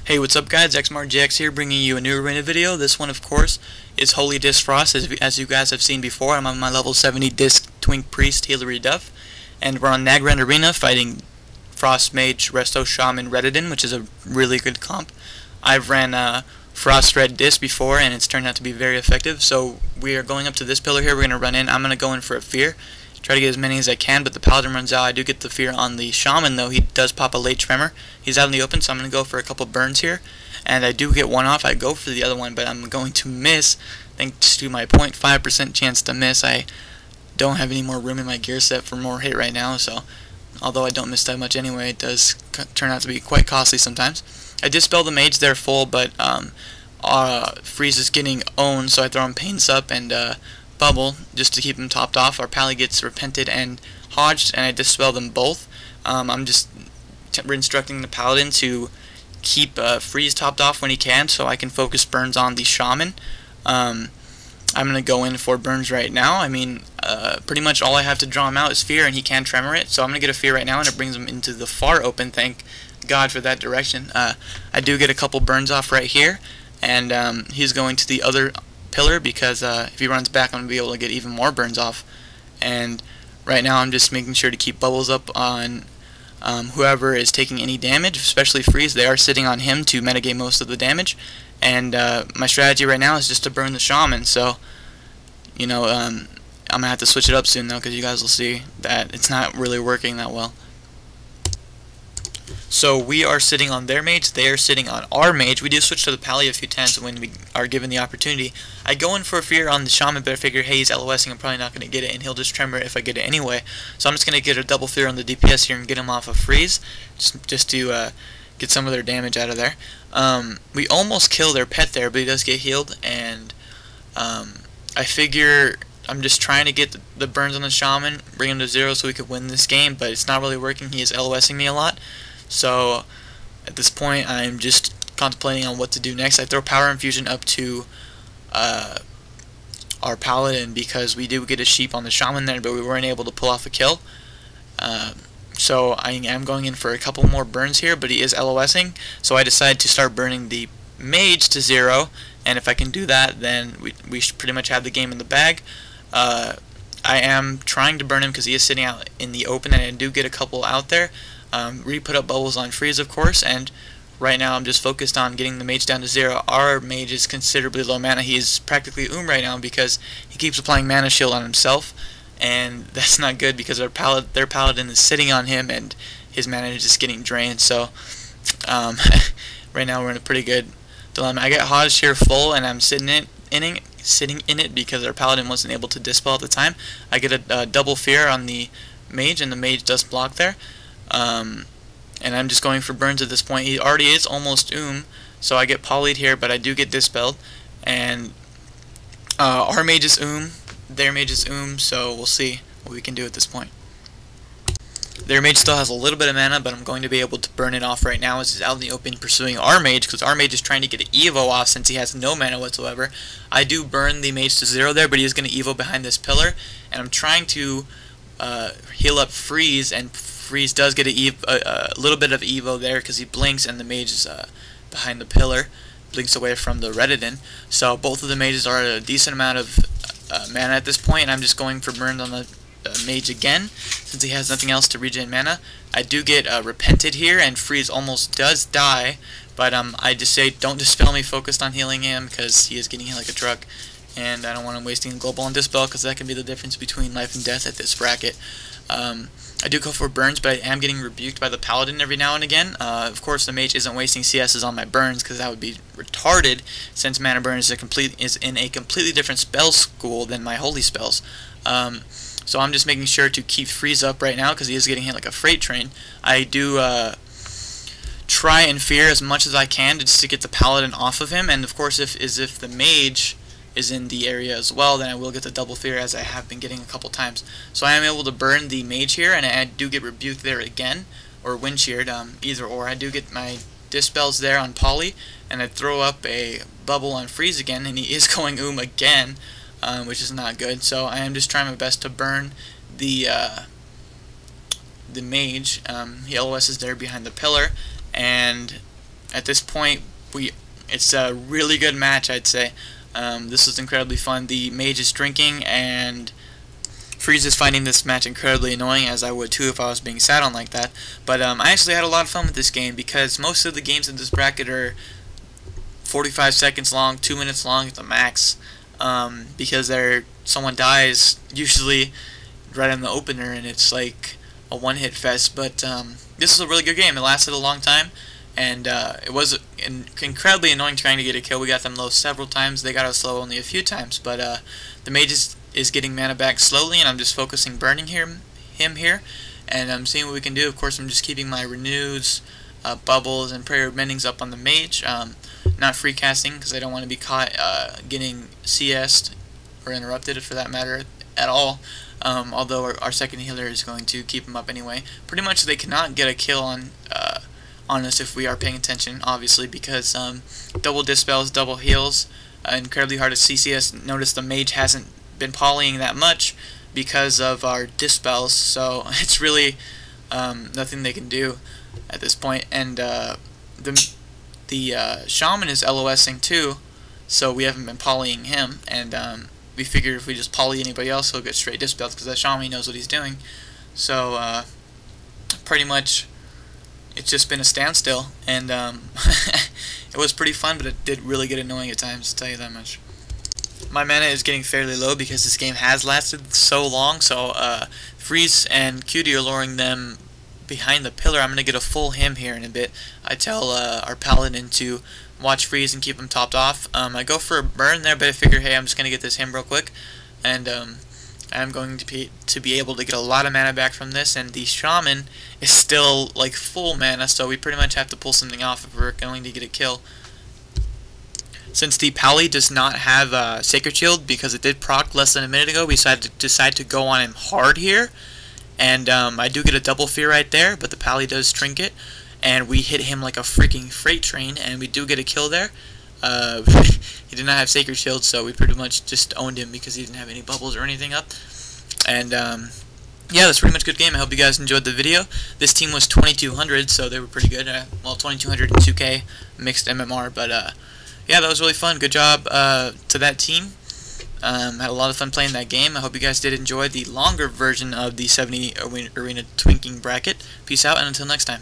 Hey, what's up guys, xMarcGx here bringing you a new arena video. This one of course is Holy Disc Frost, as you guys have seen before. I'm on my level 70 Disc Twink Priest Healery Duff, and we're on Nagrand Arena fighting Frost Mage, Resto Shaman, Redidin, which is a really good comp. I've ran Frost Red Disc before and it's turned out to be very effective, so we are going up to this pillar here. We're going to run in. I'm going to go in for a Fear. Try to get as many as I can, but the Paladin runs out. I do get the Fear on the Shaman, though. He does pop a late Tremor. He's out in the open, so I'm going to go for a couple burns here. And I do get one off. I go for the other one, but I'm going to miss, thanks to my 0.5% chance to miss. I don't have any more room in my gear set for more hit right now, so although I don't miss that much anyway, it does turn out to be quite costly sometimes. I dispel the Mage there full, but Freeze is getting owned, so I throw him Pains up and Bubble just to keep him topped off. Our Pally gets Repented and Hodged, and I dispel them both. I'm just instructing the Paladin to keep Freeze topped off when he can, so I can focus burns on the Shaman. I'm going to go in for burns right now. I mean, pretty much all I have to draw him out is Fear, and he can Tremor it, so I'm going to get a Fear right now, and it brings him into the far open. Thank God for that direction. I do get a couple burns off right here, and he's going to the other pillar because if he runs back, I'm going to be able to get even more burns off. And right now I'm just making sure to keep bubbles up on whoever is taking any damage, especially Freeze. They are sitting on him to metagame most of the damage, and my strategy right now is just to burn the Shaman. So, you know, I'm going to have to switch it up soon though, because you guys will see that it's not really working that well. So we are sitting on their mage, they are sitting on our mage. We do switch to the Pally a few times when we are given the opportunity. I go in for a Fear on the Shaman, but I figure, hey, he's LOSing, I'm probably not going to get it, and he'll just Tremor it if I get it anyway. So I'm just going to get a double Fear on the DPS here and get him off of Freeze, just to get some of their damage out of there. We almost kill their pet there, but he does get healed, and I figure I'm just trying to get the burns on the Shaman, bring him to 0 so we could win this game, but it's not really working. He is LOSing me a lot. So at this point I'm just contemplating on what to do next. I throw Power Infusion up to our Paladin because we do get a sheep on the Shaman there, but we weren't able to pull off a kill. So I am going in for a couple more burns here, but he is LOSing, so I decide to start burning the Mage to 0, and if I can do that, then we should pretty much have the game in the bag. I am trying to burn him because he is sitting out in the open, and I do get a couple out there. Put up bubbles on Freeze, of course, and right now I'm just focused on getting the Mage down to 0. Our Mage is considerably low mana. He is practically right now because he keeps applying Mana Shield on himself, and that's not good because their Paladin is sitting on him and his mana is just getting drained. So right now we're in a pretty good dilemma. I get Hodged here full, and I'm sitting in it because our Paladin wasn't able to dispel at the time. I get a double Fear on the Mage, and the Mage does block there. And I'm just going for burns at this point. He already is almost so I get polyed here, but I do get dispelled. And our mage is their mage is so we'll see what we can do at this point. Their mage still has a little bit of mana, but I'm going to be able to burn it off right now as he's out in the open pursuing our mage, because our mage is trying to get an Evo off since he has no mana whatsoever. I do burn the mage to 0 there, but he is going to Evo behind this pillar, and I'm trying to heal up Freeze, and Freeze does get a little bit of Evo there because he blinks, and the mage is behind the pillar, blinks away from the Redidin. So both of the mages are at a decent amount of mana at this point, and I'm just going for burns on the mage again since he has nothing else to regen mana. I do get Repented here, and Freeze almost does die, but I just say don't dispel me, focused on healing him because he is getting hit like a truck, and I don't want him wasting Global on Dispel because that can be the difference between life and death at this bracket. I do go for burns, but I am getting rebuked by the Paladin every now and again. Of course, the Mage isn't wasting CSs on my burns because that would be retarded, since Mana Burn is in a completely different spell school than my holy spells. So I'm just making sure to keep Freeze up right now because he is getting hit like a freight train. I do try and Fear as much as I can just to get the Paladin off of him, and of course if the Mage is in the area as well, then I will get the double Fear, as I have been getting a couple times. So I am able to burn the Mage here, and I do get rebuked there again, or wind sheared, either or. I do get my dispels there on Poly, and I throw up a bubble on Freeze again, and he is going again, which is not good. So I am just trying my best to burn the Mage. He LOS is there behind the pillar, and at this point, it's a really good match, I'd say. This was incredibly fun. The mage is drinking, and Freeze is finding this match incredibly annoying, as I would too if I was being sat on like that. But I actually had a lot of fun with this game, because most of the games in this bracket are 45 seconds long, 2 minutes long at the max, because someone dies usually right in the opener, and it's like a one-hit fest. But this is a really good game. It lasted a long time, and it was incredibly annoying trying to get a kill. We got them low several times. They got us low only a few times, but the mage is getting mana back slowly, and I'm just focusing burning him here, and I'm seeing what we can do. Of course, I'm just keeping my renews, bubbles, and prayer of mendings up on the mage. Not free casting, because I don't want to be caught getting CS'd or interrupted, for that matter, at all. Although our second healer is going to keep him up anyway. Pretty much they cannot get a kill on us if we are paying attention, obviously, because double dispels, double heals, incredibly hard to CCS. Notice the mage hasn't been polying that much because of our dispels, so it's really nothing they can do at this point. And the shaman is LOSing too, so we haven't been polying him, and we figured if we just poly anybody else, he'll get straight dispelled, because that shaman knows what he's doing. So pretty much it's just been a standstill, and it was pretty fun, but it did really get annoying at times, to tell you that much. My mana is getting fairly low because this game has lasted so long, so Freeze and Cutie are luring them behind the pillar. I'm going to get a full him here in a bit. I tell our paladin to watch Freeze and keep him topped off. I go for a burn there, but I figure, hey, I'm just going to get this him real quick, and I'm going to be able to get a lot of mana back from this, and the shaman is still like full mana, so we pretty much have to pull something off if we're going to get a kill. Since the Pally does not have Sacred Shield, because it did proc less than a minute ago, we decide to go on him hard here. And I do get a double fear right there, but the Pally does trinket, and we hit him like a freaking freight train, and we do get a kill there. He did not have Sacred Shield, so we pretty much just owned him because he didn't have any bubbles or anything up. And yeah, that's pretty much a good game. I hope you guys enjoyed the video. This team was 2200, so they were pretty good. Well, 2200 and 2K mixed MMR, but yeah, that was really fun. Good job to that team. Had a lot of fun playing that game. I hope you guys did enjoy the longer version of the 70 Arena Twinking bracket. Peace out, and until next time.